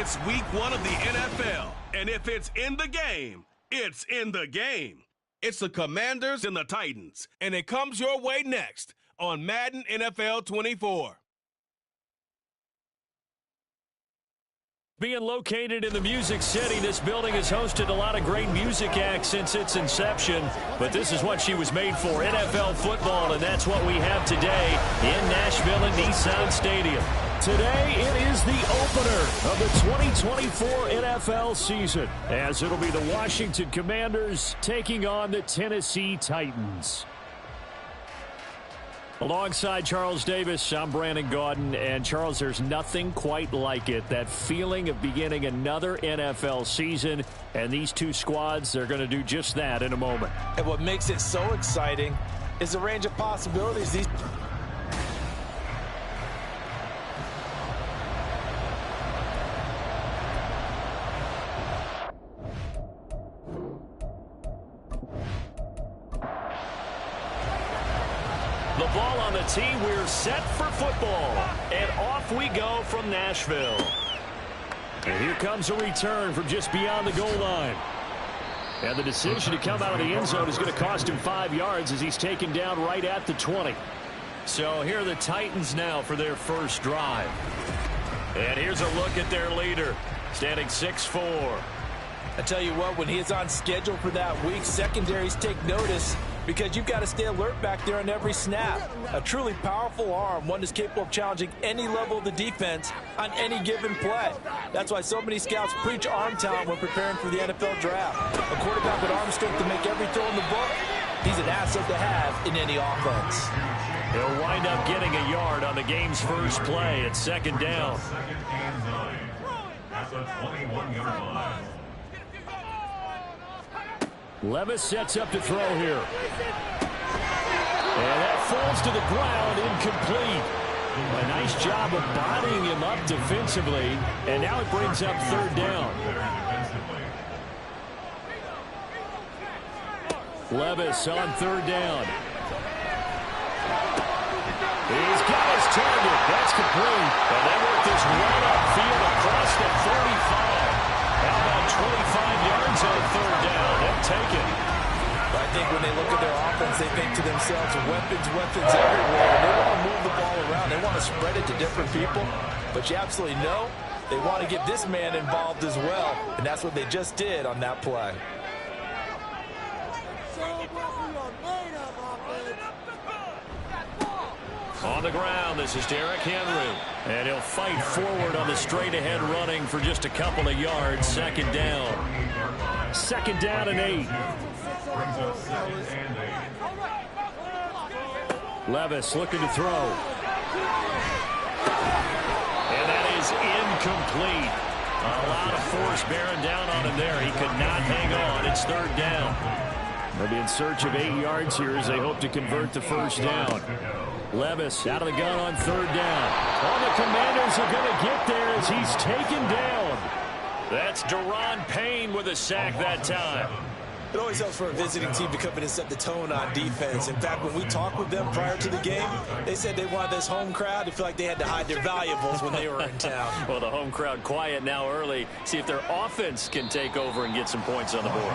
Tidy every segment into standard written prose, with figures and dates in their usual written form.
It's week 1 of the NFL, and if it's in the game, it's in the game. It's the Commanders and the Titans, and it comes your way next on Madden NFL 24. Being located in the Music City, this building has hosted a lot of great music acts since its inception, but this is what she was made for, NFL football, and that's what we have today in Nashville at Nissan Stadium. Today, it is the opener of the 2024 NFL season, as it'll be the Washington Commanders taking on the Tennessee Titans. Alongside Charles Davis, I'm Brandon Gaudin, and Charles, there's nothing quite like it. That feeling of beginning another NFL season, and these two squads, they're going to do just that in a moment. And what makes it so exciting is the range of possibilities. The ball on the tee, we're set for football. And off we go from Nashville. And here comes a return from just beyond the goal line. And the decision to come out of the end zone is going to cost him 5 yards as he's taken down right at the 20. So here are the Titans now for their first drive. And here's a look at their leader, standing 6'4". I tell you what, when he is on schedule for that week, secondaries take notice because you've got to stay alert back there on every snap. A truly powerful arm, one that's capable of challenging any level of the defense on any given play. That's why so many scouts preach arm talent when preparing for the NFL draft. A quarterback with arm strength to make every throw in the book, he's an asset to have in any offense. He'll wind up getting a yard on the game's first play at second down. At the 21-yard line. Levis sets up to throw here. And that falls to the ground, incomplete. A nice job of bodying him up defensively, and now it brings up third down. Levis on third down. He's got his target. That's complete. And they work this right upfield across the 35. How about 25 yards on third down? They'll take it. I think when they look at their offense, they think to themselves, weapons everywhere. They want to move the ball around. They want to spread it to different people. But you absolutely know they want to get this man involved as well. And that's what they just did on that play. On the ground, this is Derrick Henry. And he'll fight forward on the straight-ahead running for just a couple of yards. Second down. Second down and 8. Levis looking to throw. And that is incomplete. A lot of force bearing down on him there. He could not hang on. It's third down. They'll be in search of 8 yards here as they hope to convert the first down. Levis out of the gun on third down. All the Commanders are going to get there as he's taken down. That's Daron Payne with a sack that time. It always helps for a visiting team to come in and set the tone on defense. In fact, when we talked with them prior to the game, they said they wanted this home crowd to feel like they had to hide their valuables when they were in town. Well, the home crowd quiet now early. See if their offense can take over and get some points on the board.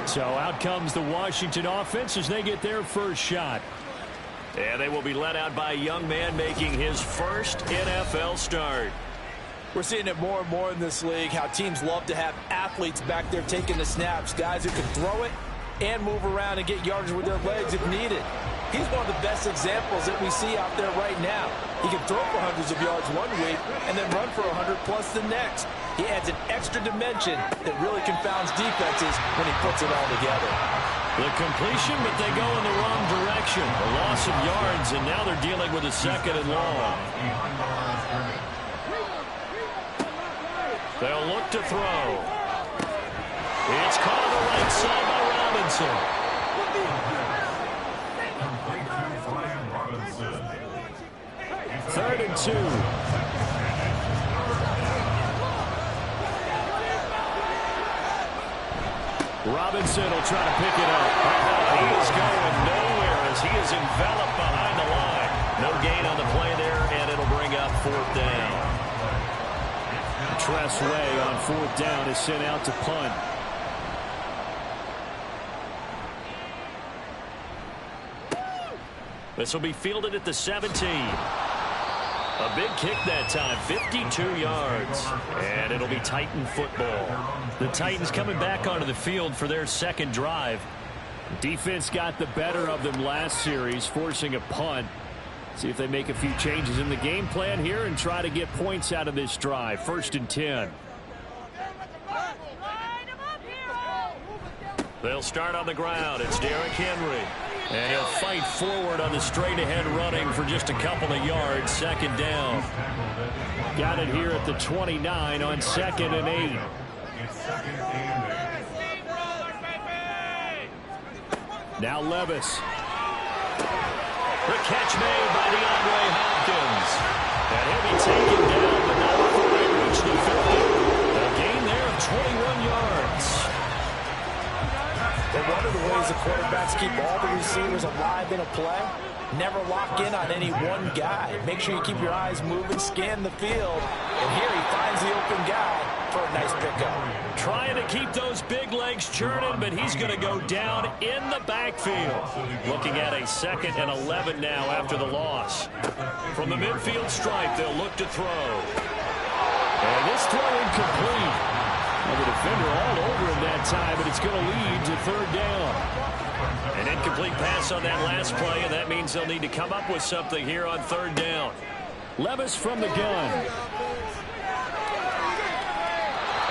So out comes the Washington offense as they get their first shot. And they will be led out by a young man making his first NFL start. We're seeing it more and more in this league, how teams love to have athletes back there taking the snaps, guys who can throw it and move around and get yardage with their legs if needed. He's one of the best examples that we see out there right now. He can throw for hundreds of yards one week and then run for 100+ the next. He adds an extra dimension that really confounds defenses when he puts it all together. The completion, but they go in the wrong direction. A loss of yards, and now they're dealing with a second and long. They'll look to throw. It's caught on the right side by Robinson. Third and 2. Robinson will try to pick it up. He is going nowhere as he is enveloped behind the line. No gain on the play there, and it'll bring up fourth down. Tress Way on 4th down is sent out to punt. This will be fielded at the 17. A big kick that time, 52 yards. And it'll be Titan football. The Titans coming back onto the field for their second drive. Defense got the better of them last series, forcing a punt. See if they make a few changes in the game plan here and try to get points out of this drive. 1st and 10. They'll start on the ground. It's Derrick Henry. And he'll fight forward on the straight-ahead running for just a couple of yards. 2nd down. Got it here at the 29 on 2nd and 8. Now Levis. The catch made by DeAndre Hopkins. And he'll be taken down, but not before they reach the 50. A gain there of 21 yards. And one of the ways the quarterbacks keep all the receivers alive in a play, never lock in on any one guy. Make sure you keep your eyes moving, scan the field, and here he finds the open guy for a nice pickup. Trying to keep those big legs churning, but he's going to go down in the backfield. Looking at a 2nd and 11 now after the loss. From the midfield stripe, they'll look to throw. And this throw incomplete. Well, the defender all over him that time, but it's going to lead to 3rd down. An incomplete pass on that last play, and that means they'll need to come up with something here on 3rd down. Levis from the gun.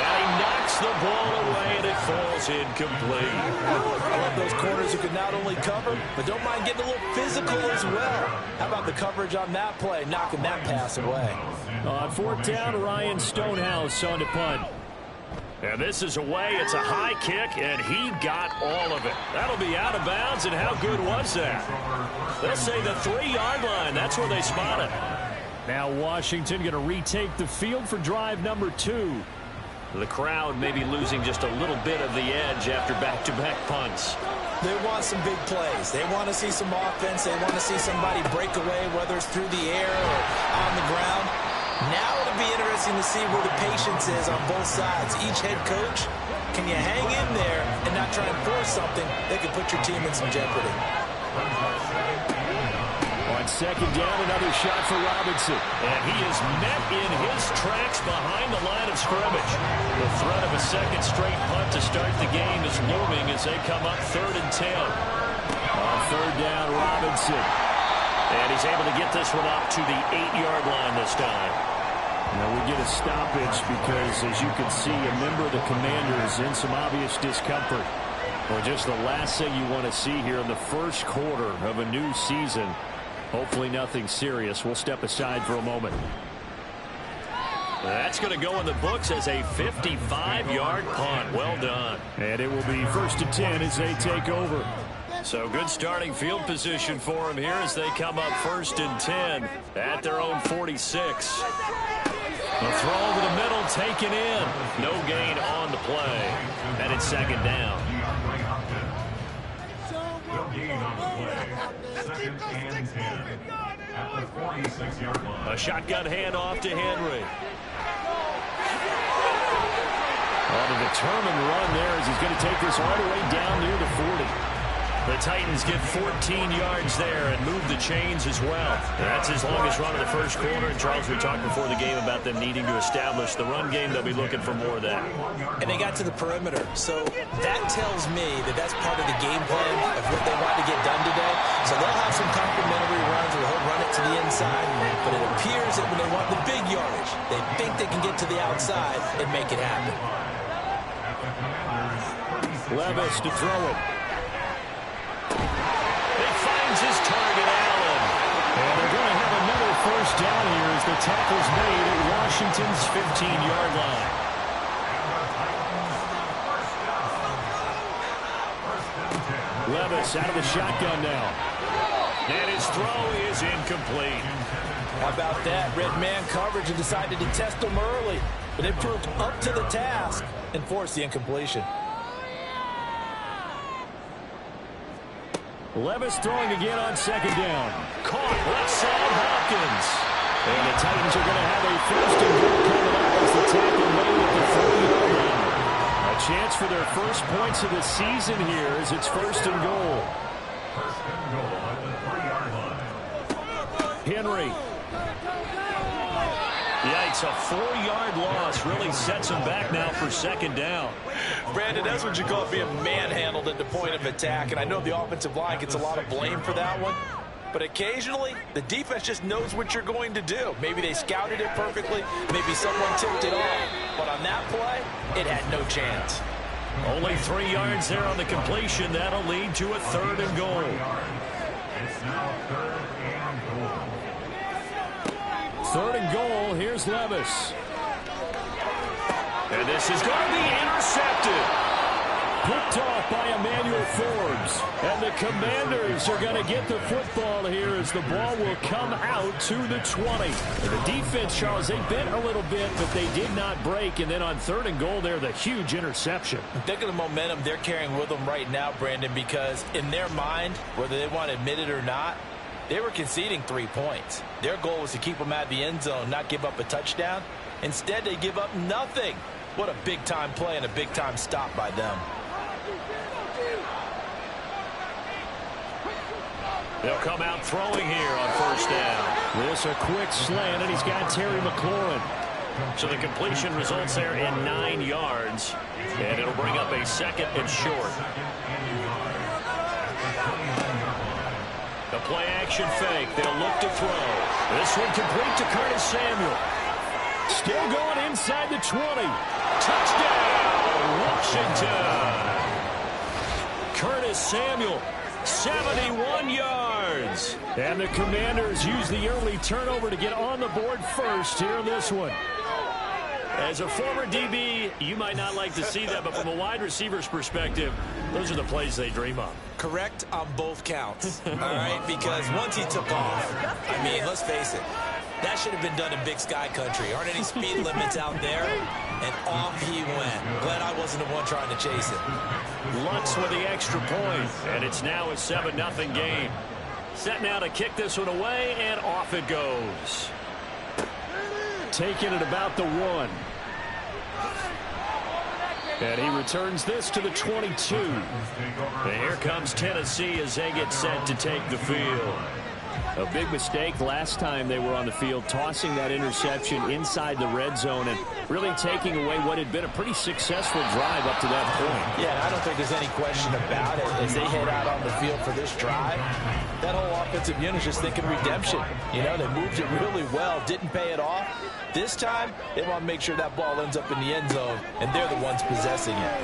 And he knocks the ball away, and it falls incomplete. I love those corners who can not only cover, but don't mind getting a little physical as well. How about the coverage on that play, knocking that pass away? On 4th down, Ryan Stonehouse on to punt. And this is away. It's a high kick, and he got all of it. That'll be out of bounds, and how good was that? They'll say the 3-yard line. That's where they spot it. Now Washington going to retake the field for drive number 2. The crowd may be losing just a little bit of the edge after back-to-back punts. They want some big plays. They want to see some offense. They want to see somebody break away, whether it's through the air or on the ground. Now it'll be interesting to see where the patience is on both sides. Each head coach, can you hang in there and not try and force something that could put your team in some jeopardy? On 2nd down, another shot for Robinson. And he is met in his tracks behind the line of scrimmage. The threat of a 2nd straight punt to start the game is looming as they come up 3rd and 10. On 3rd down, Robinson. And he's able to get this one up to the 8-yard line this time. Now we get a stoppage because, as you can see, a member of the Commanders in some obvious discomfort. Well, just the last thing you want to see here in the first quarter of a new season. Hopefully nothing serious. We'll step aside for a moment. That's going to go in the books as a 55-yard punt. Well done. And it will be 1st and 10 as they take over. So good starting field position for them here as they come up 1st and 10 at their own 46. The throw over the middle taken in. No gain on the play. And it's 2nd down. No gain on the play. 2nd and 10 at the 46-yard line. A shotgun handoff to Henry. On a determined run there as he's going to take this all the way down near the 40. The Titans get 14 yards there and move the chains as well. That's his longest run of the first quarter. And Charles, we talked before the game about them needing to establish the run game. They'll be looking for more of that. And they got to the perimeter. So that tells me that that's part of the game plan of what they want to get done today. So they'll have some complementary runs where he'll run it to the inside. But it appears that when they want the big yardage, they think they can get to the outside and make it happen. Levis to throw it. His target, Allen. And they're going to have another 1st down here as the tackle's made at Washington's 15-yard line. Levis out of the shotgun now. And his throw is incomplete. How about that? Red man coverage and decided to test them early. But they proved up to the task and forced the incompletion. Levis throwing again on 2nd down. Caught left side Hopkins. And the Titans are going to have a 1st and goal coming up as the the tackle made at the 4-yard line. A chance for their first points of the season here as it's 1st and goal. First and goal at the 3-yard line. Henry. Yikes, a 4-yard loss really sets him back now for 2nd down. Brandon, that's what you call being manhandled at the point of attack, and I know the offensive line gets a lot of blame for that one, but occasionally the defense just knows what you're going to do. Maybe they scouted it perfectly, maybe someone tipped it off, but on that play, it had no chance. Only 3 yards there on the completion. That'll lead to a 3rd and goal. It's now 3rd and goal. 3rd and goal. Here's Levis. And this is going to be intercepted. Picked off by Emmanuel Forbes. And the Commanders are going to get the football here as the ball will come out to the 20. And the defense, Charles, they bent a little bit, but they did not break. And then on 3rd and goal there, the huge interception. Think of the momentum they're carrying with them right now, Brandon, because in their mind, whether they want to admit it or not, they were conceding 3 points. Their goal was to keep them out of the end zone, not give up a touchdown. Instead, they give up nothing. What a big-time play and a big-time stop by them. They'll come out throwing here on 1st down. This a quick slant, and he's got Terry McLaurin. So the completion results there in 9 yards, and it'll bring up a 2nd and short. The play-action fake. They'll look to throw. This one complete to Curtis Samuel. Still going inside the 20. Touchdown, Washington. Curtis Samuel, 71 yards. And the Commanders use the early turnover to get on the board first here in this one. As a former DB, you might not like to see that, but from a wide receiver's perspective, those are the plays they dream of. Correct on both counts, all right? Because once he took off, I mean, let's face it, that should have been done in Big Sky country. Aren't any speed limits out there? And off he went. Glad I wasn't the one trying to chase it. Lutz with the extra point, and it's now a 7-0 game. Set now to kick this one away, and off it goes. Taking it about the 1. And he returns this to the 22. And here comes Tennessee as they get set to take the field. A big mistake last time they were on the field, tossing that interception inside the red zone and really taking away what had been a pretty successful drive up to that point. Yeah, I don't think there's any question about it. As they head out on the field for this drive, that whole offensive unit is just thinking redemption. You know, they moved it really well, didn't pay it off. This time, they want to make sure that ball ends up in the end zone, and they're the ones possessing it.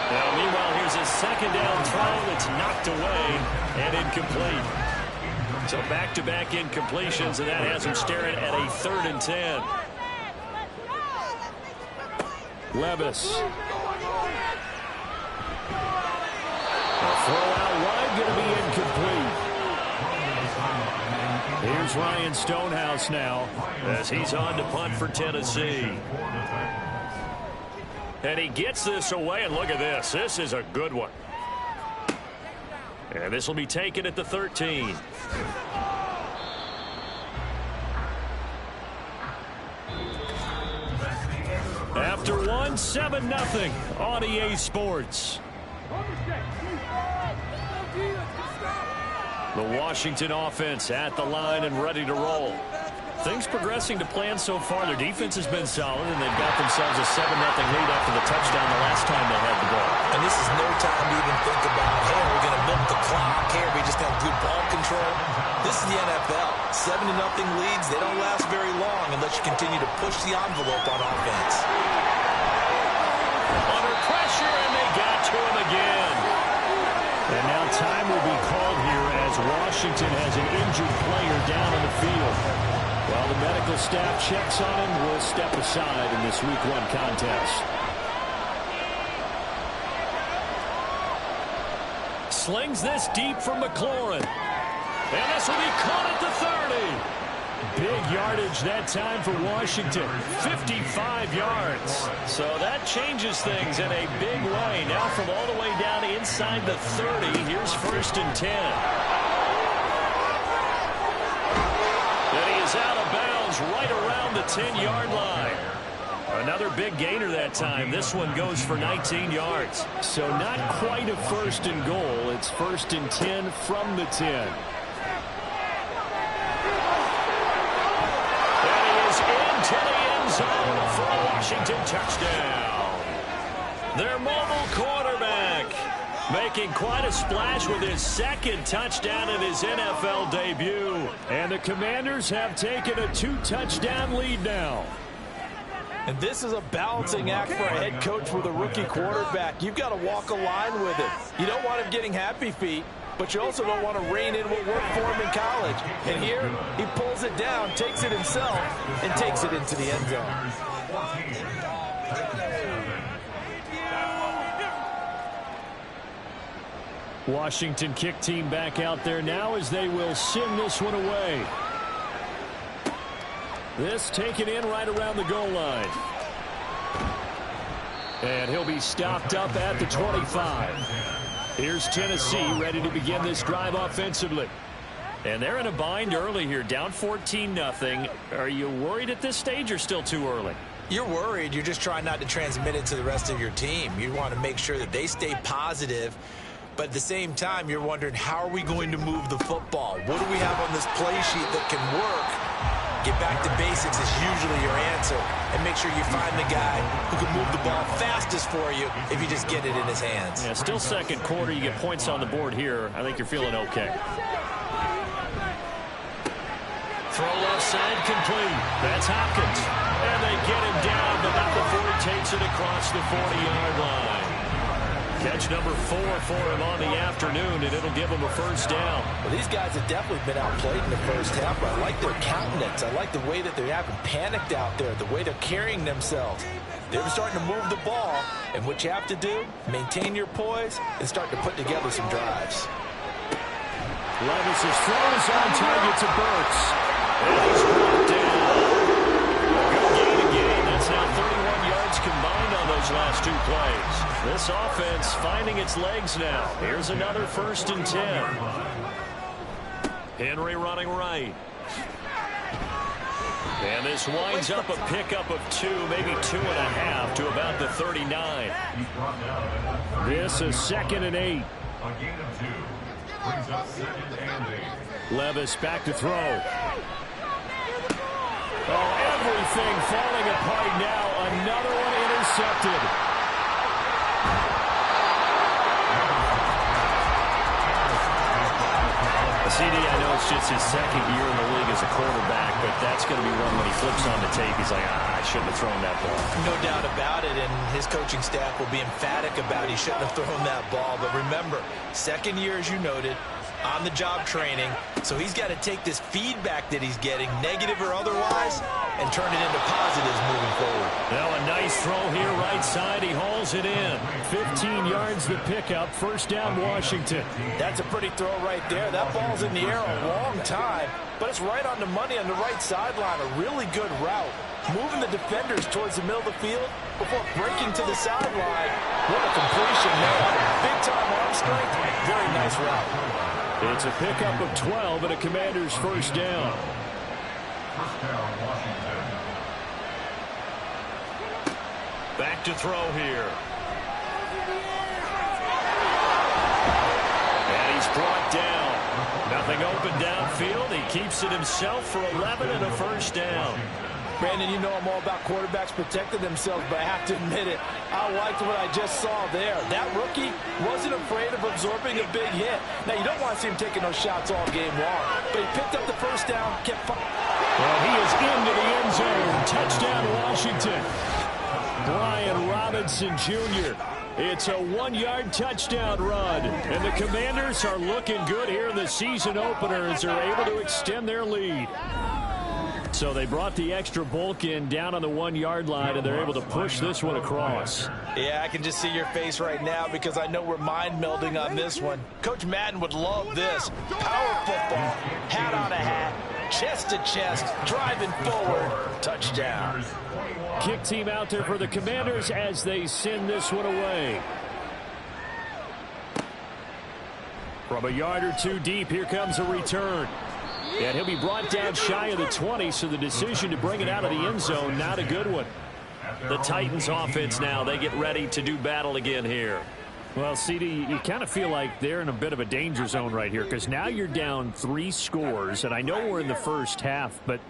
Now, meanwhile, here's a 2nd down throw that's knocked away and incomplete. So back-to-back incompletions, and that has him staring at a 3rd and 10. Levis. A throw out wide, going to be incomplete. Here's Ryan Stonehouse now as he's on to punt for Tennessee. And he gets this away, and look at this. This is a good one. And this will be taken at the 13. After one, 7-0 on EA Sports. The Washington offense at the line and ready to roll. Things progressing to plan so far. Their defense has been solid, and they've got themselves a 7-0 lead after the touchdown the last time they had the ball. And this is no time to even think about, hey, are we going to milk the clock? Hey, are we just going to have good ball control? This is the NFL. 7-0 leads, they don't last very long unless you continue to push the envelope on offense. Under pressure, and they got to him again. And now time will be called here as Washington has an injured player down on the field. While the medical staff checks on him, we'll step aside in this Week 1 contest. Slings this deep for McLaurin. And this will be caught at the 30. Big yardage that time for Washington. 55 yards. So that changes things in a big way. Now from all the way down inside the 30, here's 1st and 10. And he is out of bounds goes right around the 10-yard line. Another big gainer that time. This one goes for 19 yards. So not quite a first and goal. It's 1st and 10 from the 10. And he is into the end zone for a Washington touchdown. Their mobile quarterback making quite a splash with his 2nd touchdown in his NFL debut. And the Commanders have taken a 2-touchdown lead now. And this is a balancing act for a head coach with a rookie quarterback. You've got to walk a line with him. You don't want him getting happy feet, but you also don't want to rein in what worked for him in college. And here, he pulls it down, takes it himself, and takes it into the end zone. Washington kick team back out there now as they will send this one away. This taken in right around the goal line. And he'll be stopped up at the 25. Here's Tennessee ready to begin this drive offensively. And they're in a bind early here, down 14-0. Are you worried at this stage or still too early? You're worried. You're just trying not to transmit it to the rest of your team. You want to make sure that they stay positive. But at the same time, you're wondering, how are we going to move the football? What do we have on this play sheet that can work? Get back to basics is usually your answer. And make sure you find the guy who can move the ball fastest for you if you just get it in his hands. Yeah, still second quarter. You get points on the board here. I think you're feeling okay. Throw left side complete. That's Hopkins. And they get him down, but not before he takes it across the 40-yard line. Catch number 4 for him on the afternoon, and it'll give him a first down. Well, these guys have definitely been outplayed in the first half, but I like their countenance. I like the way that they haven't panicked out there, the way they're carrying themselves. They're starting to move the ball, and what you have to do, maintain your poise and start to put together some drives. Levis' throw is on target to Burks. And he's brought down. A good gain. That's now 31 yards combined on those last 2 plays. This offense finding its legs now. Here's another 1st and 10. Henry running right. And this winds up a pickup of 2, maybe 2.5 to about the 39. This is 2nd and 8. A gain of 2 brings up 2nd and 8. Levis back to throw. Oh, everything falling apart now. Another one intercepted. CD, I know it's just his 2nd year in the league as a quarterback, but that's going to be one when he flips on the tape. He's like, I shouldn't have thrown that ball. No doubt about it, and his coaching staff will be emphatic about he shouldn't have thrown that ball. But remember, 2nd year, as you noted, on-the-job training, so he's got to take this feedback that he's getting, negative or otherwise, and turn it into positives moving forward. Now a nice throw here right side. He hauls it in. 15 yards the pickup. First down, Washington. That's a pretty throw right there. That ball's in the air a long time, but it's right on the money on the right sideline. A really good route. Moving the defenders towards the middle of the field before breaking to the sideline. What a completion there. Big-time arm strength. Very nice route. It's a pickup of 12 and a Commander's first down. First down, Washington. Back to throw here. And he's brought down. Nothing open downfield. He keeps it himself for 11 and a first down. Brandon, you know I'm all about quarterbacks protecting themselves, but I have to admit it. I liked what I just saw there. That rookie wasn't afraid of absorbing a big hit. Now, you don't want to see him taking those shots all game long, but he picked up the first down, kept firing. And he is into the end zone. Touchdown, Washington. Brian Robinson Jr. It's a 1-yard touchdown run. And the Commanders are looking good here in the season opener as they're able to extend their lead. So they brought the extra bulk in down on the 1-yard line, and they're able to push this one across. Yeah, I can just see your face right now because I know we're mind melding on this one. Coach Madden would love this. Power football, hat on a hat, chest to chest, driving forward, touchdown. Kick team out there for the Commanders as they send this one away. From a yard or two deep, here comes a return. And he'll be brought down shy of the 20, so the decision to bring it out of the end zone, not a good one. The Titans offense now, they get ready to do battle again here. Well, CD, you kind of feel like they're in a bit of a danger zone right here because now you're down 3 scores, and I know we're in the first half, but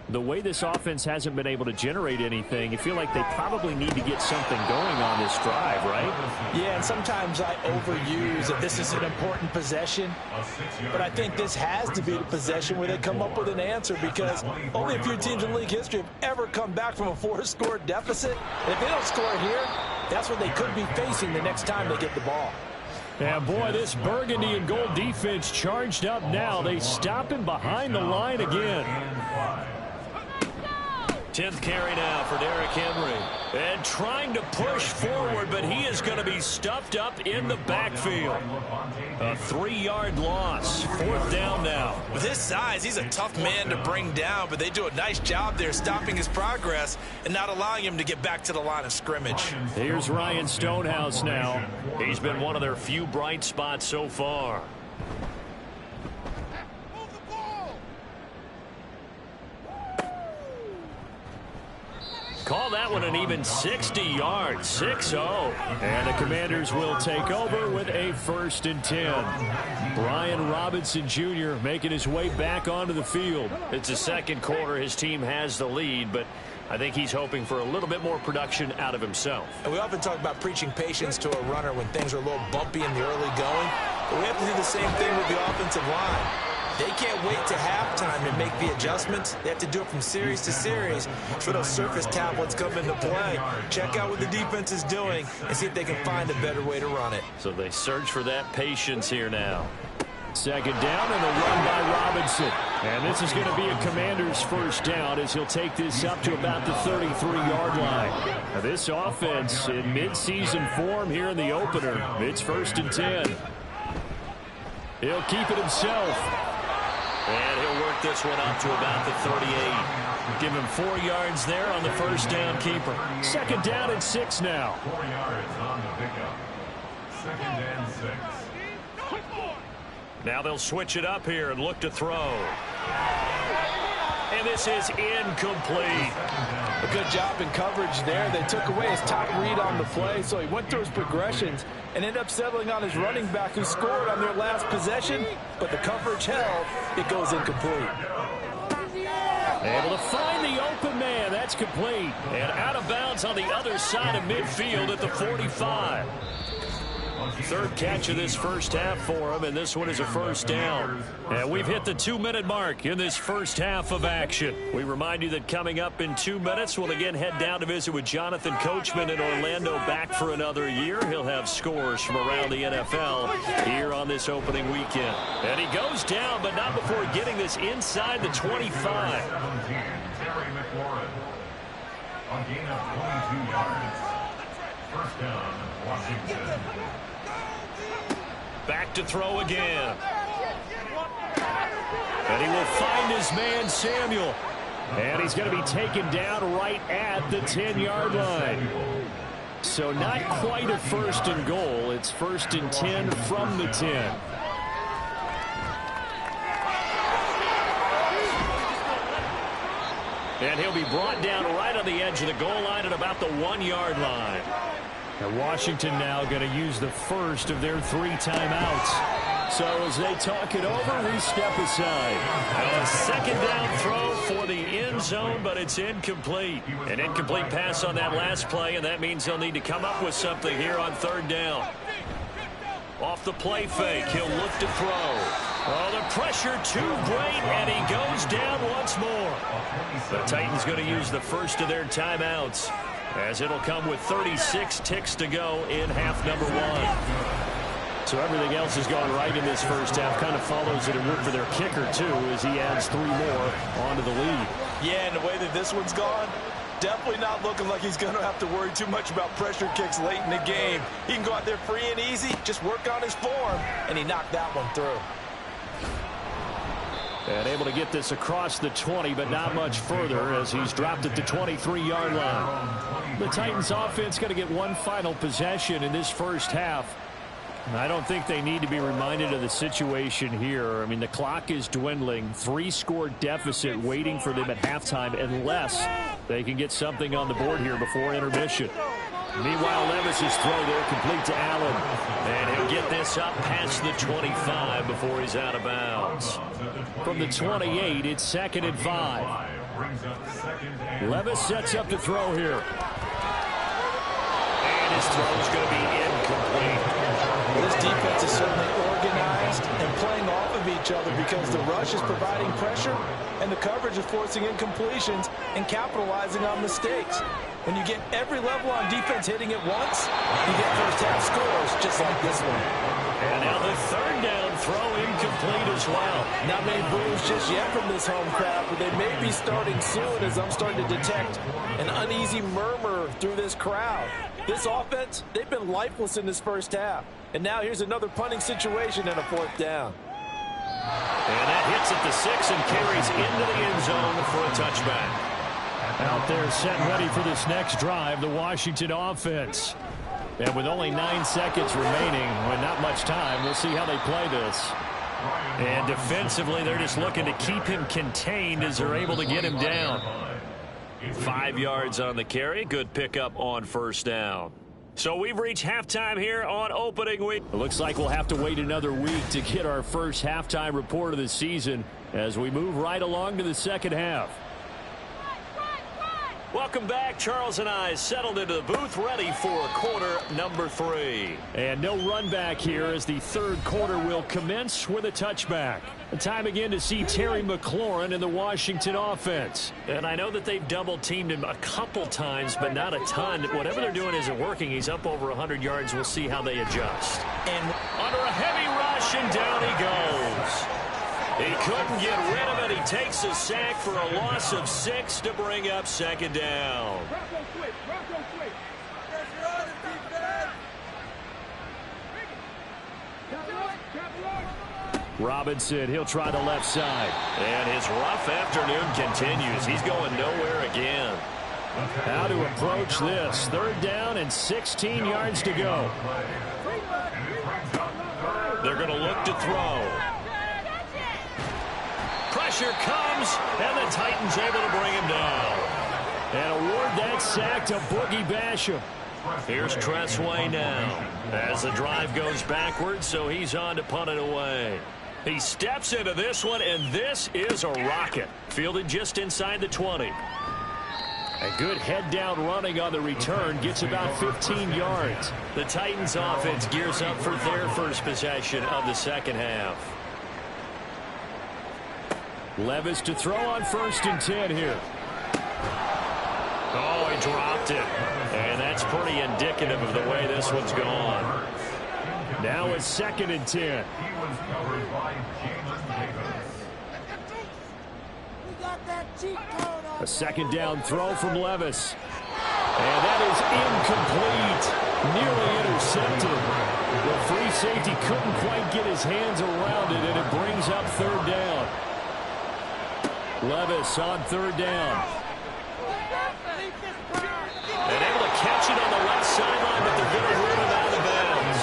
the way this offense hasn't been able to generate anything, you feel like they probably need to get something going on this drive, right? Yeah, and sometimes I overuse that this is an important possession, but I think this has to be the possession where they come up with an answer because only a few teams in league history have ever come back from a 4-score deficit. And if they don't score here, that's what they could be facing the next time they get the ball. And boy, this burgundy and gold defense charged up now. They stop him behind the line again. 10th carry now for Derrick Henry. And trying to push forward, but he is going to be stuffed up in the backfield. A 3-yard loss. 4th down now. With his size, he's a tough man to bring down, but they do a nice job there stopping his progress and not allowing him to get back to the line of scrimmage. Here's Ryan Stonehouse now. He's been one of their few bright spots so far. Call that one an even 60 yards, 6-0. And the Commanders will take over with a 1st and 10. Brian Robinson Jr. making his way back onto the field. It's the second quarter. His team has the lead, but I think he's hoping for a little bit more production out of himself. And we often talk about preaching patience to a runner when things are a little bumpy in the early going, but we have to do the same thing with the offensive line. They can't wait to halftime and make the adjustments. They have to do it from series to series for those surface tablets come into play. Check out what the defense is doing and see if they can find a better way to run it. So they search for that patience here now. 2nd down and a run by Robinson. And this is going to be a Commander's 1st down as he'll take this up to about the 33-yard line. Now this offense in midseason form here in the opener. It's 1st and 10. He'll keep it himself. And he'll work this one up to about the 38. Give him 4 yards there on the 1st down keeper. 2nd down and 6 now. 4 yards on the pickup. 2nd and 6. Now they'll switch it up here and look to throw. And this is incomplete. A good job in coverage there. They took away his top read on the play, so he went through his progressions and ended up settling on his running back who scored on their last possession, but the coverage held. It goes incomplete. Able to find the open man. That's complete. And out of bounds on the other side of midfield at the 45. 3rd catch of this first half for him, and this one is a 1st down. And we've hit the 2-minute mark in this first half of action. We remind you that coming up in 2 minutes, we'll again head down to visit with Jonathan Coachman in Orlando, back for another year. He'll have scores from around the NFL here on this opening weekend. And he goes down, but not before getting this inside the 25. 17, Terry McLaurin. A gain of 22 yards. 1st down, Washington. Back to throw again. And he will find his man, Samuel. And he's going to be taken down right at the 10-yard line. So not quite a 1st and goal. It's 1st and 10 from the 10. And he'll be brought down right on the edge of the goal line at about the 1-yard line. And Washington now going to use the first of their 3 timeouts. So as they talk it over, we step aside. A 2nd down throw for the end zone, but it's incomplete. An incomplete pass on that last play, and that means they'll need to come up with something here on 3rd down. Off the play fake, he'll look to throw. Oh, the pressure too great, and he goes down once more. The Titans going to use the first of their timeouts, as it'll come with 36 ticks to go in half number 1. So everything else has gone right in this first half. Kind of follows it and work for their kicker, too, as he adds 3 more onto the lead. Yeah, and the way that this one's gone, definitely not looking like he's going to have to worry too much about pressure kicks late in the game. He can go out there free and easy, just work on his form, and he knocked that one through. And able to get this across the 20, but not much further as he's dropped at the 23-yard line. The Titans offense going to get one final possession in this first half. I don't think they need to be reminded of the situation here. I mean, the clock is dwindling. 3-score deficit waiting for them at halftime unless they can get something on the board here before intermission. Meanwhile, Levis's throw there complete to Allen. And he'll get this up past the 25 before he's out of bounds. From the 28, it's 2nd and 5. Levis sets up to throw here. And his throw is going to be incomplete. This defense is certainly organized and playing off of each other because the rush is providing pressure and the coverage is forcing incompletions and capitalizing on mistakes. When you get every level on defense hitting at once, you get first-half scores just like this one. And now the 3rd down throw incomplete as well. Not many boos just yet from this home crowd, but they may be starting soon as I'm starting to detect an uneasy murmur through this crowd. This offense, they've been lifeless in this first half. And now here's another punting situation and a 4th down. And that hits at the 6 and carries into the end zone for a touchback. Out there set ready for this next drive, the Washington offense. And with only 9 seconds remaining, with not much time, we'll see how they play this. And defensively, they're just looking to keep him contained as they're able to get him down. 5 yards on the carry. Good pickup on 1st down. So we've reached halftime here on opening week. It looks like we'll have to wait another week to get our first halftime report of the season as we move right along to the second half. Welcome back. Charles and I settled into the booth ready for quarter number 3. And no run back here as the 3rd quarter will commence with a touchback. The time again to see Terry McLaurin in the Washington offense. And I know that they've double-teamed him a couple times, but not a ton. Whatever they're doing isn't working. He's up over 100 yards. We'll see how they adjust. And under a heavy rush, and down he goes. He couldn't get rid of it. He takes a sack for a loss of 6 to bring up 2nd down. Robinson, he'll try the left side. And his rough afternoon continues. He's going nowhere again. How to approach this. 3rd down and 16 yards to go. They're going to look to throw. Pressure comes, and the Titans able to bring him down. And award that sack to Boogie Basham. Here's Tressway now as the drive goes backwards, so he's on to punt it away. He steps into this one, and this is a rocket. Fielded just inside the 20. A good head-down running on the return. Gets about 15 yards. The Titans offense gears up for their first possession of the second half. Levis to throw on 1st and 10 here. Oh, he dropped it. And that's pretty indicative of the way this one's gone. Now it's 2nd and 10. A 2nd down throw from Levis. And that is incomplete. Nearly intercepted. The free safety couldn't quite get his hands around it, and it brings up 3rd down. Levis on 3rd down. And able to catch it on the left sideline, but they're going to rule it out of bounds.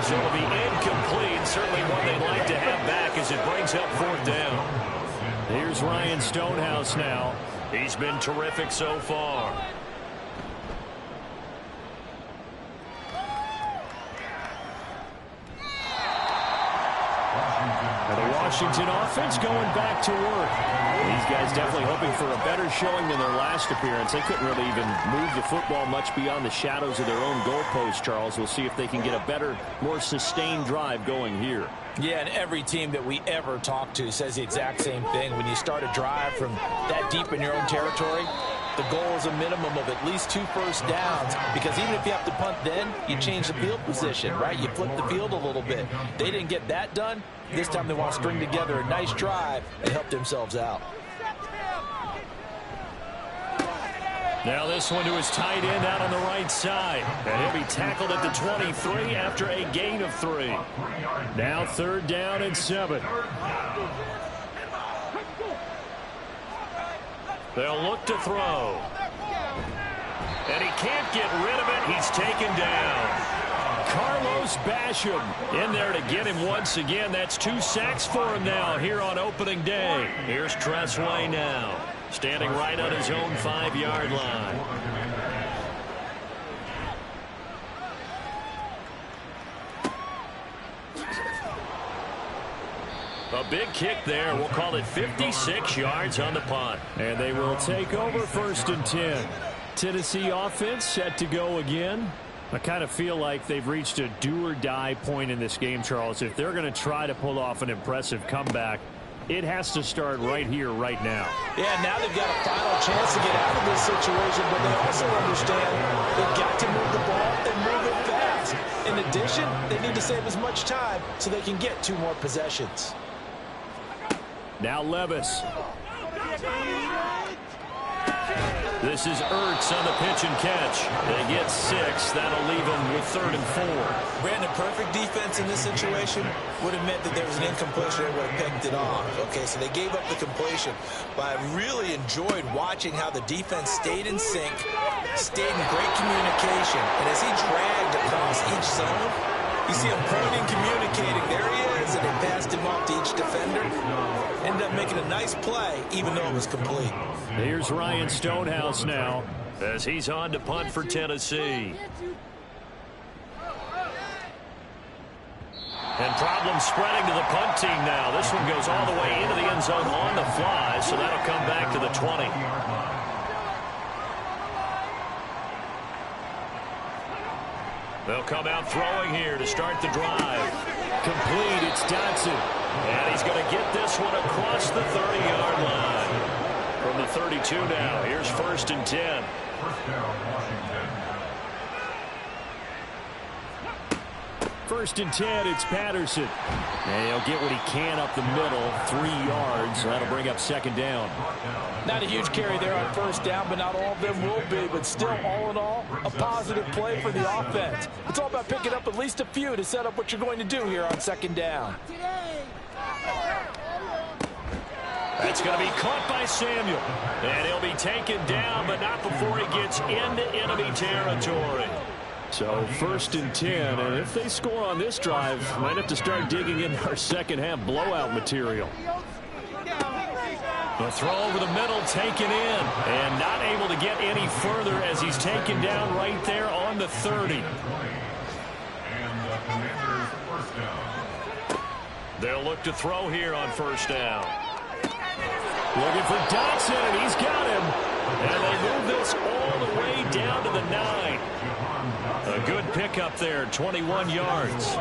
So it'll be incomplete. Certainly one they'd like to have back as it brings up 4th down. Here's Ryan Stonehouse now. He's been terrific so far. And the Washington offense going back to work. These guys definitely hoping for a better showing than their last appearance. They couldn't really even move the football much beyond the shadows of their own goalpost, Charles. We'll see if they can get a better, more sustained drive going here. Yeah, and every team that we ever talk to says the exact same thing. When you start a drive from that deep in your own territory, the goal is a minimum of at least 2 first downs, because even if you have to punt then, you change the field position, right? You flip the field a little bit. They didn't get that done. This time they want to string together a nice drive and help themselves out. Now this one to his tight end out on the right side. And he'll be tackled at the 23 after a gain of 3. Now 3rd down and 7. They'll look to throw. And he can't get rid of it. He's taken down. Carlos Basham in there to get him once again. That's 2 sacks for him now here on opening day. Here's Tressway now, standing right on his own 5-yard line. A big kick there. We'll call it 56 yards on the punt. And they will take over 1st and 10. Tennessee offense set to go again. I kind of feel like they've reached a do-or-die point in this game, Charles. If they're going to try to pull off an impressive comeback, it has to start right here, right now. Yeah, now they've got a final chance to get out of this situation, but they also understand they've got to move the ball and move it fast. In addition, they need to save as much time so they can get 2 more possessions. Now Levis. This is Ertz on the pitch and catch. They get 6. That'll leave them with 3rd and 4. Brandon, perfect defense in this situation would have meant that there was an incompletion. They would have picked it off. Okay, so they gave up the completion. But I really enjoyed watching how the defense stayed in sync, stayed in great communication. And as he dragged across each zone, you see him pointing, communicating. There he is, and they passed him off to each defender. Ended up making a nice play, even though it was complete. Here's Ryan Stonehouse now as he's on to punt for Tennessee. And problems spreading to the punt team now. This one goes all the way into the end zone on the fly, so that'll come back to the 20. They'll come out throwing here to start the drive. Complete, it's Dotson. And he's going to get this one across the 30-yard line. From the 32 now, here's 1st and 10. First down, Washington. 1st and 10, it's Patterson. And he'll get what he can up the middle, 3 yards. That'll bring up 2nd down. Not a huge carry there on 1st down, but not all of them will be. But still, all in all, a positive play for the offense. It's all about picking up at least a few to set up what you're going to do here on 2nd down. That's going to be caught by Samuel. And he'll be taken down, but not before he gets into enemy territory. So 1st and 10, and if they score on this drive, might have to start digging in our second-half blowout material. The throw over the middle, taken in, and not able to get any further as he's taken down right there on the 30. And the Commanders' first down. They'll look to throw here on 1st down. Looking for Dotson, and he's got him. And they move this all the way down to the 9. A good pickup there, 21 yards.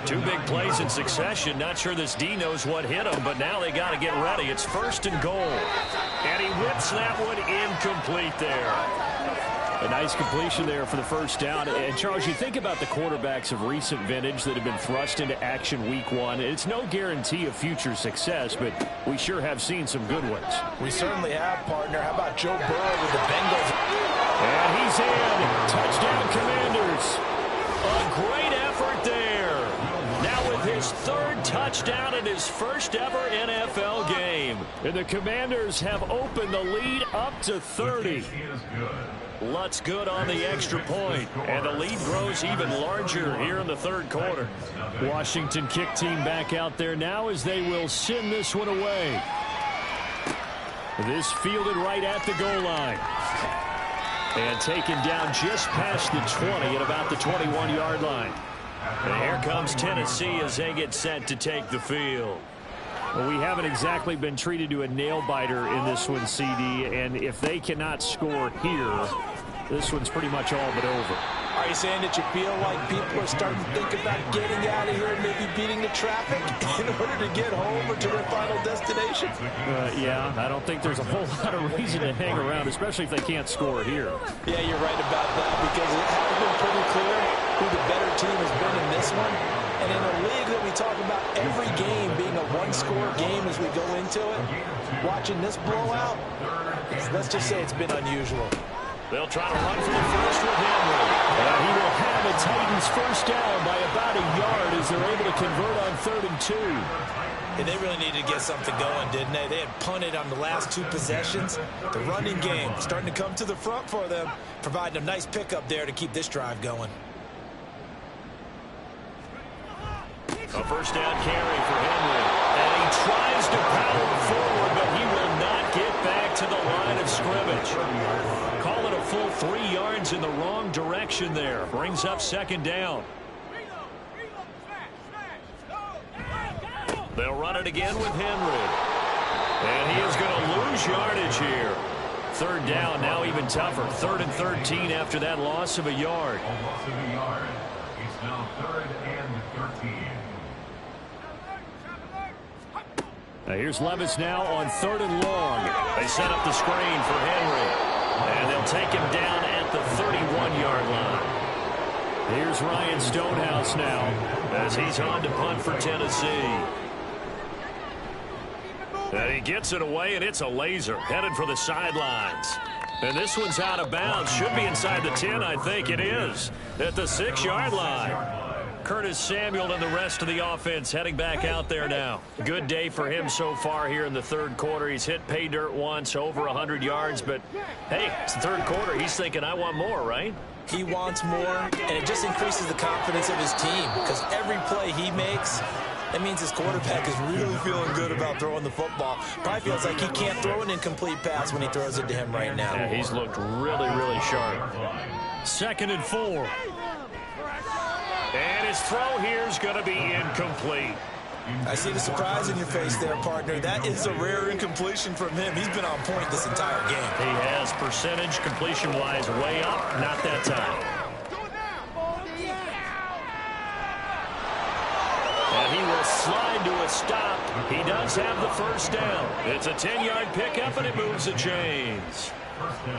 2 big plays in succession. Not sure this D knows what hit him, but now they got to get ready. It's 1st and goal. And he whips that one incomplete there. A nice completion there for the 1st down. And, Charles, you think about the quarterbacks of recent vintage that have been thrust into action week 1. It's no guarantee of future success, but we sure have seen some good ones. We certainly have, partner. How about Joe Burrow with the Bengals? And he's in. Touchdown, Commanders. A great effort there. Now with his 3rd touchdown in his first ever NFL game. And the Commanders have opened the lead up to 30. Lutz good on the extra point, and the lead grows even larger here in the 3rd quarter. Washington kick team back out there now as they will send this one away. This fielded right at the goal line. And taken down just past the 20 at about the 21-yard line. And here comes Tennessee as they get set to take the field. Well, we haven't exactly been treated to a nail-biter in this one, CD, and if they cannot score here, this one's pretty much all but over. Are you saying that you feel like people are starting to think about getting out of here and maybe beating the traffic in order to get home or to their final destination? Yeah, I don't think there's a whole lot of reason to hang around, especially if they can't score here. Yeah, you're right about that, because it has been pretty clear who the better team has been in this one. And in a league that we talk about every game being a one-score game as we go into it, watching this blowout, let's just say it's been unusual. They'll try to run for the first with Henry. And he will have the Titans first down by about a yard as they're able to convert on 3rd and 2. And they really needed to get something going, didn't they? They had punted on the last 2 possessions. The running game starting to come to the front for them, providing a nice pickup there to keep this drive going. first down carry for Henry. And he tries to power forward, but he will not get back to the line of scrimmage. Call it a full 3 yards in the wrong direction there. Brings up second down. They'll run it again with Henry. And he is going to lose yardage here. Third down, now even tougher. 3rd and 13 after that loss of a yard. A loss of a yard. It's now 3rd and 13. Now here's Levis now on 3rd and long. They set up the screen for Henry. And they'll take him down at the 31-yard line. Here's Ryan Stonehouse now as he's on to punt for Tennessee. And he gets it away, and it's a laser headed for the sidelines. And this one's out of bounds. Should be inside the 10, I think it is. At the 6-yard line. Curtis Samuel and the rest of the offense heading back out there now. Good day for him so far here in the 3rd quarter. He's hit pay dirt once, over 100 yards. But, hey, it's the 3rd quarter. He's thinking, I want more, right? He wants more, and it just increases the confidence of his team because every play he makes, that means his quarterback is really feeling good about throwing the football. Probably feels like he can't throw an incomplete pass when he throws it to him right now. Yeah, he's looked really, really sharp. 2nd and 4. And his throw here is going to be incomplete. I see the surprise in your face there, partner. That is a rare incompletion from him. He's been on point this entire game. He has percentage completion-wise way up. Not that time. And he will slide to a stop. He does have the first down. It's a 10-yard pickup, and it moves the chains.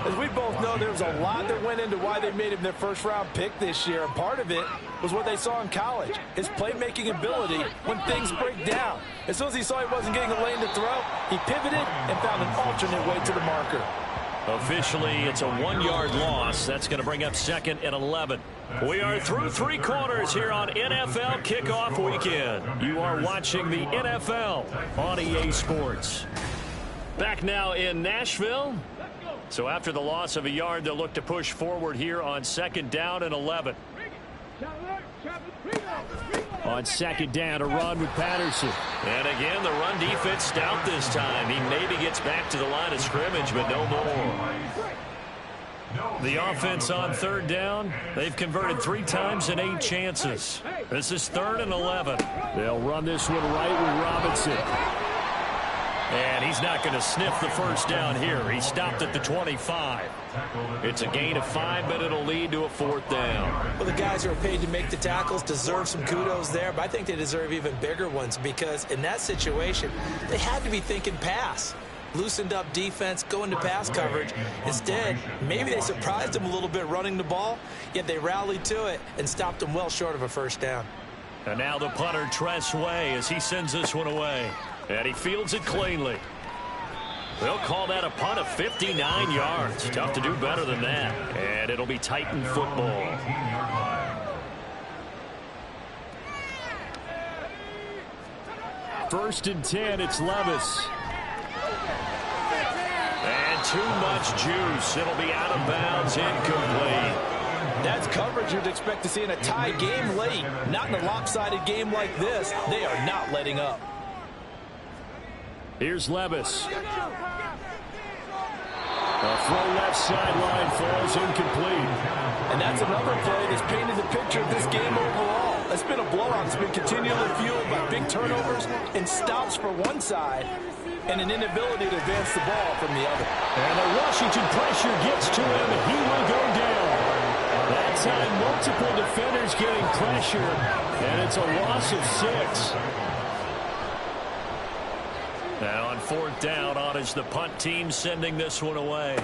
As we both know, there's a lot that went into why they made him their first-round pick this year. And part of it was what they saw in college, his playmaking ability when things break down. As soon as he saw he wasn't getting a lane to throw, he pivoted and found an alternate way to the marker. Officially, it's a 1-yard loss. That's going to bring up 2nd and 11. We are through 3 quarters here on NFL Kickoff Weekend. You are watching the NFL on EA Sports. Back now in Nashville. So after the loss of a yard, they'll look to push forward here on 2nd down and 11. On 2nd down, a run with Patterson. And again, the run defense stout this time. He maybe gets back to the line of scrimmage, but no more. The offense on 3rd down, they've converted 3 times in 8 chances. This is 3rd and 11. They'll run this one right with Robinson. And he's not going to sniff the first down here. He stopped at the 25. It's a gain of 5, but it'll lead to a 4th down. Well, the guys who are paid to make the tackles deserve some kudos there, but I think they deserve even bigger ones because in that situation, they had to be thinking pass. Loosened up defense, going to pass coverage. Instead, maybe they surprised him a little bit running the ball, yet they rallied to it and stopped him well short of a first down. And now the punter, Tress Way, as he sends this one away. And he fields it cleanly. They'll call that a punt of 59 yards. Tough to do better than that. And it'll be Titan football. 1st and 10, it's Levis. And too much juice. It'll be out of bounds, incomplete. That's coverage you'd expect to see in a tie game late. Not in a lopsided game like this. They are not letting up. Here's Levis. A throw left sideline falls incomplete. And that's another play that's painted the picture of this game overall. It's been a blowout. It's been continually fueled by big turnovers and stops for one side and an inability to advance the ball from the other. And the Washington pressure gets to him, and he will go down. That time, multiple defenders getting pressure, and it's a loss of 6. Now on 4th down, on is the punt team sending this one away.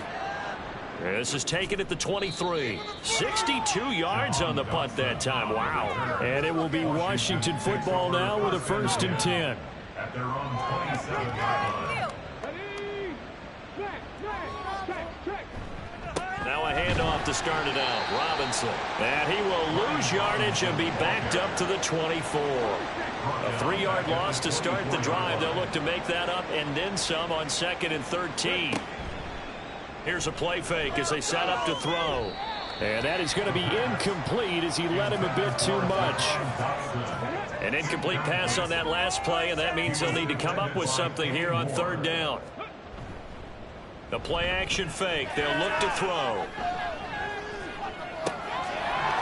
This is taken at the 23. 62 yards on the punt that time. Wow. And it will be Washington football now with a 1st and 10. At their own 27-yard line. Now a handoff to start it out. Robinson. And he will lose yardage and be backed up to the 24. A 3-yard loss to start the drive. They'll look to make that up and then some on 2nd and 13. Here's a play fake as they set up to throw. And that is going to be incomplete as he led him a bit too much. An incomplete pass on that last play, and that means they'll need to come up with something here on third down. The play-action fake. They'll look to throw.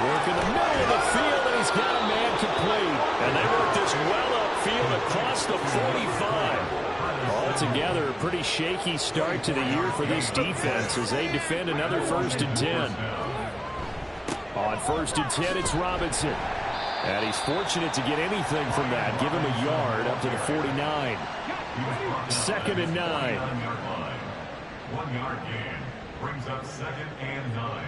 Work in the middle of the field, and he's got a man complete. And they work this well upfield across the 45. Altogether, a pretty shaky start to the year for this defense as they defend another 1st and 10. On 1st and 10, it's Robinson. And he's fortunate to get anything from that. Give him a yard up to the 49. 2nd and 9. 1 yard gain brings up 2nd and 9.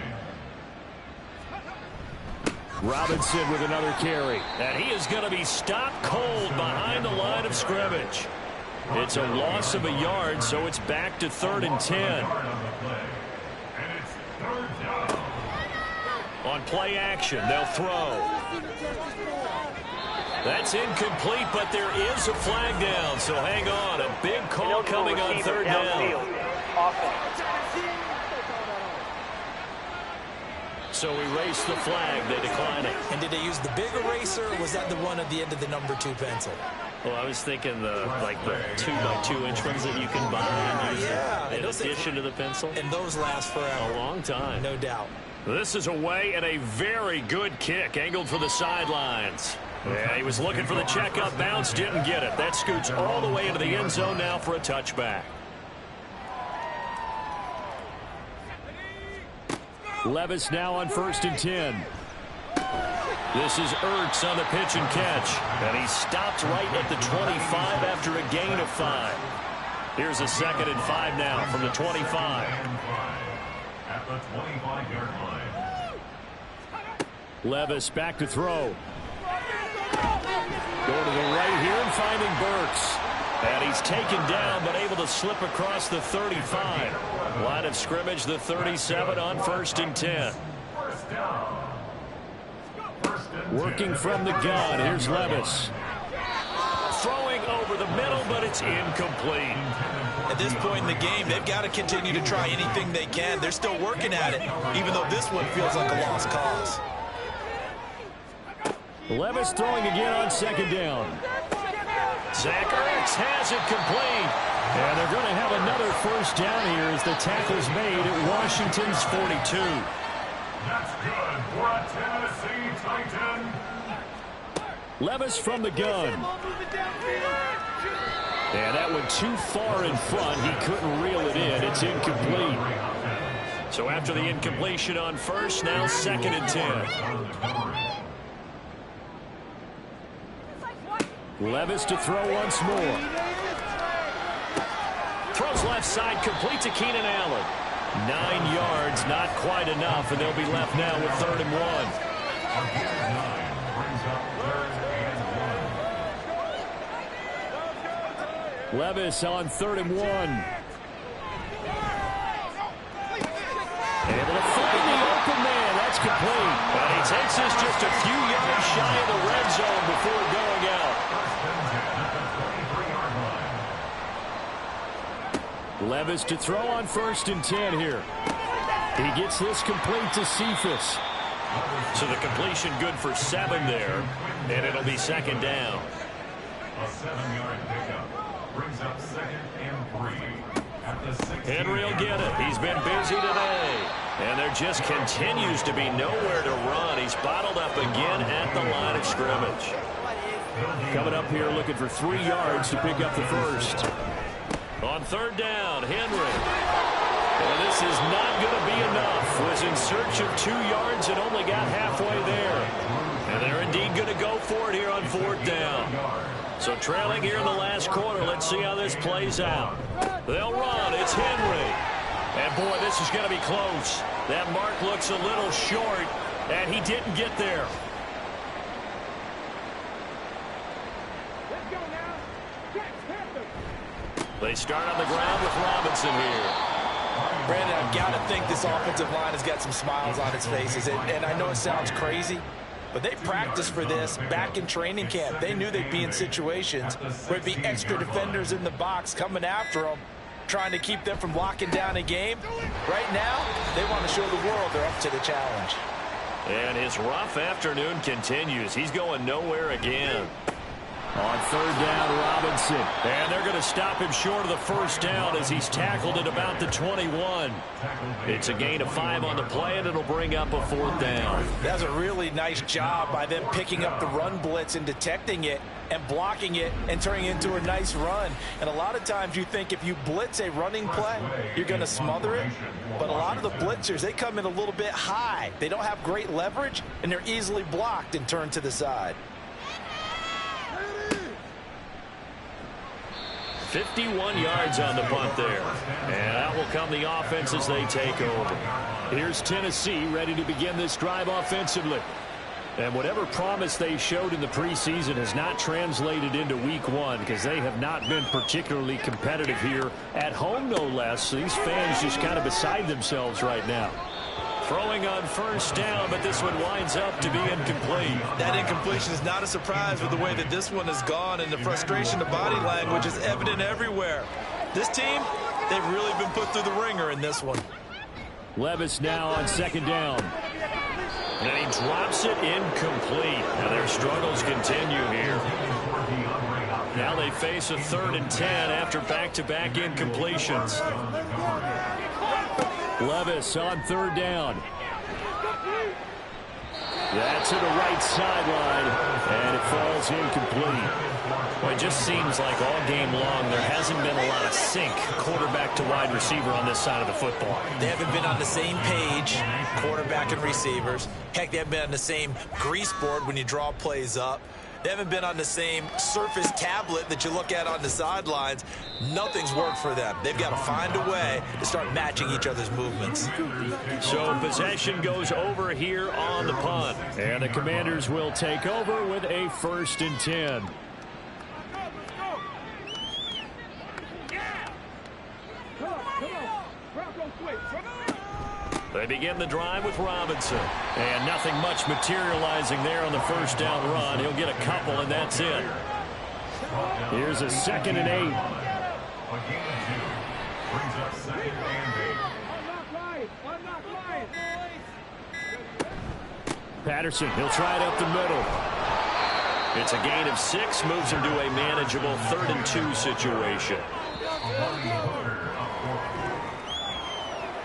Robinson with another carry. And he is going to be stopped cold behind the line of scrimmage. It's a loss of a yard, so it's back to 3rd and 10. On play action, they'll throw. That's incomplete, but there is a flag down, so hang on. A big call coming on 3rd down. So erase the flag. They decline it. And did they use the big eraser, or was that the one at the end of the number 2 pencil? Well, I was thinking the 2x2-inch ones that you can buy in addition to the pencil. And those last forever. A long time. No doubt. This is away and a very good kick angled for the sidelines. Yeah, he was looking for the checkup bounce, didn't get it. That scoots all the way into the end zone now for a touchback. Levis now on 1st and 10. This is Ertz on the pitch and catch. And he stopped right at the 25 after a gain of 5. Here's a 2nd and 5 now from the 25. At the 25-yard line. Levis back to throw. Going to the right here and finding Burks. And he's taken down but able to slip across the 35. Line of scrimmage, the 37 on 1st and 10. Working from the gun, here's Levis. Throwing over the middle, but it's incomplete. At this point in the game, they've got to continue to try anything they can. They're still working at it, even though this one feels like a lost cause. Levis throwing again on 2nd down. Zach Ertz has it complete. And they're going to have another 1st down here as the tackle's made at Washington's 42. That's good for a Tennessee Titan. Levis from the gun. And that went too far in front. He couldn't reel it in. It's incomplete. So after the incompletion on 1st, now 2nd and 10. Levis to throw once more. Throws left side, complete to Keenan Allen. 9 yards, not quite enough, and they'll be left now with 3rd and 1. Levis on 3rd and 1. Able to find the open man. That's complete. And he takes this just a few yards shy of the red zone before going out. Levis to throw on 1st and 10 here. He gets this complete to Cephas. So the completion good for 7 there, and it'll be 2nd down. A 7-yard pickup brings up 2nd and 3. At the 16. Henry will get it. He's been busy today. And there just continues to be nowhere to run. He's bottled up again at the line of scrimmage. Coming up here looking for 3 yards to pick up the 1st. On 3rd down, Henry. And this is not going to be enough. Was in search of 2 yards and only got halfway there. And they're indeed going to go for it here on 4th down. So trailing here in the last quarter, let's see how this plays out. They'll run. It's Henry. And, boy, this is going to be close. That mark looks a little short, and he didn't get there. They start on the ground with Robinson here. Brandon, I've got to think this offensive line has got some smiles on its faces. And I know it sounds crazy, but they practiced for this back in training camp. They knew they'd be in situations where there'd be extra defenders in the box coming after them, trying to keep them from locking down a game. Right now, they want to show the world they're up to the challenge. And his rough afternoon continues. He's going nowhere again. On third down, Robinson. And they're going to stop him short of the first down as he's tackled at about the 21. It's a gain of 5 on the play, and it'll bring up a 4th down. That's a really nice job by them picking up the run blitz and detecting it and blocking it and turning it into a nice run. And a lot of times you think if you blitz a running play, you're going to smother it. But a lot of the blitzers, they come in a little bit high. They don't have great leverage, and they're easily blocked and turned to the side. 51 yards on the punt there. And out will come the offense as they take over. Here's Tennessee ready to begin this drive offensively. And whatever promise they showed in the preseason has not translated into week 1 because they have not been particularly competitive here at home, no less. So these fans just kind of beside themselves right now. Throwing on first down, but this one winds up to be incomplete. That incompletion is not a surprise with the way that this one has gone, and the frustration, the body language is evident everywhere. This team, they've really been put through the ringer in this one. Levis now on second down. And he drops it incomplete. Now their struggles continue here. Now they face a 3rd and 10 after back-to-back incompletions. Levis on third down. That's to the right sideline, and it falls incomplete. Well, it just seems like all game long there hasn't been a lot of sync quarterback to wide receiver on this side of the football. They haven't been on the same page, quarterback and receivers. Heck, they haven't been on the same grease board when you draw plays up. They haven't been on the same Surface tablet that you look at on the sidelines. Nothing's worked for them. They've got to find a way to start matching each other's movements. So possession goes over here on the punt. And the Commanders will take over with a 1st and 10. They begin the drive with Robinson. And nothing much materializing there on the first down run. He'll get a couple, and that's it. Here's a 2nd and 8. Patterson, he'll try it up the middle. It's a gain of 6, moves him to a manageable 3rd and 2 situation.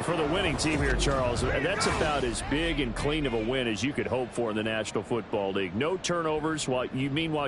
For the winning team here, Charles, that's about as big and clean of a win as you could hope for in the National Football League. No turnovers, meanwhile